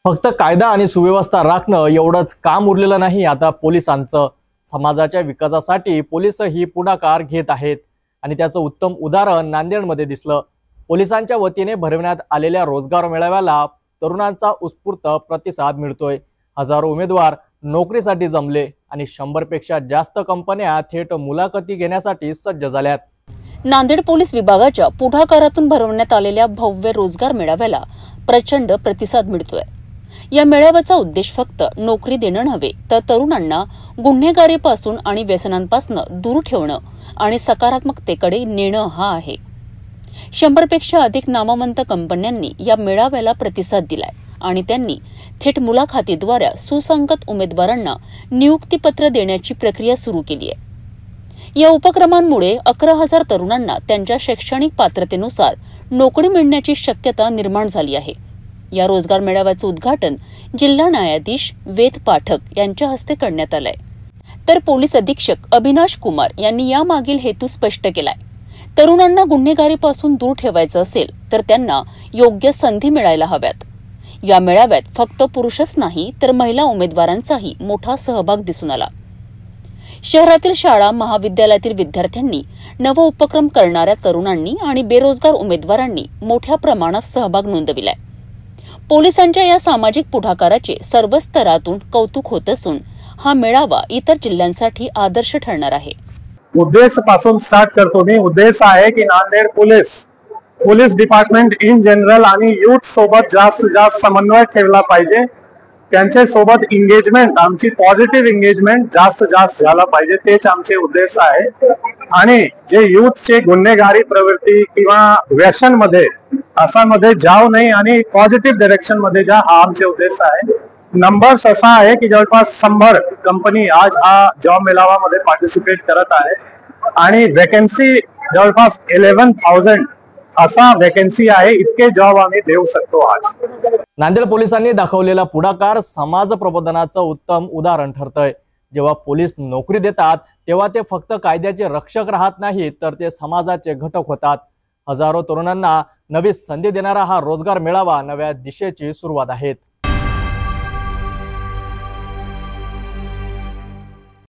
फक्त कायदा आणि सुव्यवस्था राखणं एवढंच काम उरलेलं नाही आता पोलिसांचं। समाजाच्या विकासासाठी पोलीसही पुढाकार घेत आहेत आणि त्याचं उत्तम उदाहरण नांदेडमध्ये दिसलं। पोलिसांच्या वतीने भरवण्यात आलेल्या रोजगार मेळाव्याला तरुणांचा उत्स्फूर्त प्रतिसाद मिळतोय। हजारो उमेदवार नोकरीसाठी जमले आणि 100 पेक्षा जास्त कंपन्या थेट मुलाखती घेण्यासाठी सज्ज झाल्यात। नांदेड पोलीस विभागाच्या पुढाकारातून भरवण्यात आलेल्या भव्य रोजगार मेळाव्याला प्रचंड प्रतिसाद मिळतोय। या मेळाव्याचा उद्देश फक्त नोकरी देणं नव्हे तर तरुणांना गुन्हेगारीपासून आणि व्यसनांपासून दूर ठेवणं आणि सकारात्मकतेकडे नेणं हा आहे। 100 पेक्षा अधिक नामवंत कंपन्यांनी या मेळाव्याला प्रतिसाद दिलाय आणि त्यांनी थेट मुलाखतीद्वारे सुसंगत उमेदवारांना नियुक्तीपत्र देण्याची प्रक्रिया सुरू केली आहे। या उपक्रमांमुळे 11,000 तरुणांना त्यांच्या शैक्षणिक पात्रतेनुसार नोकरी मिळण्याची शक्यता निर्माण झाली आहे। या रोजगार मेळाव्याचे उद्घाटन जिल्हा न्यायाधीश वेद पाठक यांच्या हस्ते करण्यात आलंय, तर पोलीस अधीक्षक अविनाश कुमार यांनी यामागील हेतू स्पष्ट केलाय। तरुणांना गुन्हेगारीपासून दूर ठेवायचं असेल तर त्यांना योग्य संधी मिळायला हव्यात। या मेळाव्यात फक्त पुरुषच नाही तर महिला उमेदवारांचाही मोठा सहभाग दिसून आला। शहरातील शाळा महाविद्यालयातील विद्यार्थ्यांनी नव उपक्रम करणाऱ्या तरुणांनी आणि बेरोजगार उमेदवारांनी मोठ्या प्रमाणात सहभाग नोंदविलाय। पोलिसांच्या या सामाजिक पुढाकाराचे सर्व स्तरातून कौतुक होत असून हा मेळावा इतर जिल्ह्यांसाठी आदर्श ठरणार आहे। उद्देश पासून स्टार्ट करतो मी। उद्देश आहे की Nanded police department in general आणि यूथ सोबत जास्त समन्वय ठेवला पाहिजे। त्यांच्या सोबत एंगेजमेंट, आमची पॉझिटिव्ह एंगेजमेंट जास्त झाला पाहिजे, तेच आमचे उद्देश आहे। आणि जे यूथचे गुन्हेगारी प्रवृत्ती किंवा व्यसन मध्ये असामध्ये जाऊ नये आणि पॉझिटिव्ह डायरेक्शन मध्ये जा, हा आमचे उद्देश आहे। नंबर्स असा आहे की जवळपास 100 कंपनी आज हा जॉब मेळाव्यामध्ये पार्टिसिपेट करत आहे आणि वॅकन्सी जवळपास 11,000 असा वॅकन्सी आहे। इतके जॉब आम्ही देऊ शकतो आज। नांदेड पोलिसांनी दाखवलेला पुढाकार समाज प्रबोधनाचं उत्तम उदाहरण ठरतंय। जेव्हा पोलीस नोकरी देतात तेव्हा ते फक्त कायद्याचे रक्षक राहत नाहीत तर ते समाजाचे घटक होतात। हजारो तरुणांना नवी संधी देणारा हा रोजगार मेळावा नव्या दिशेची सुरुवात आहे।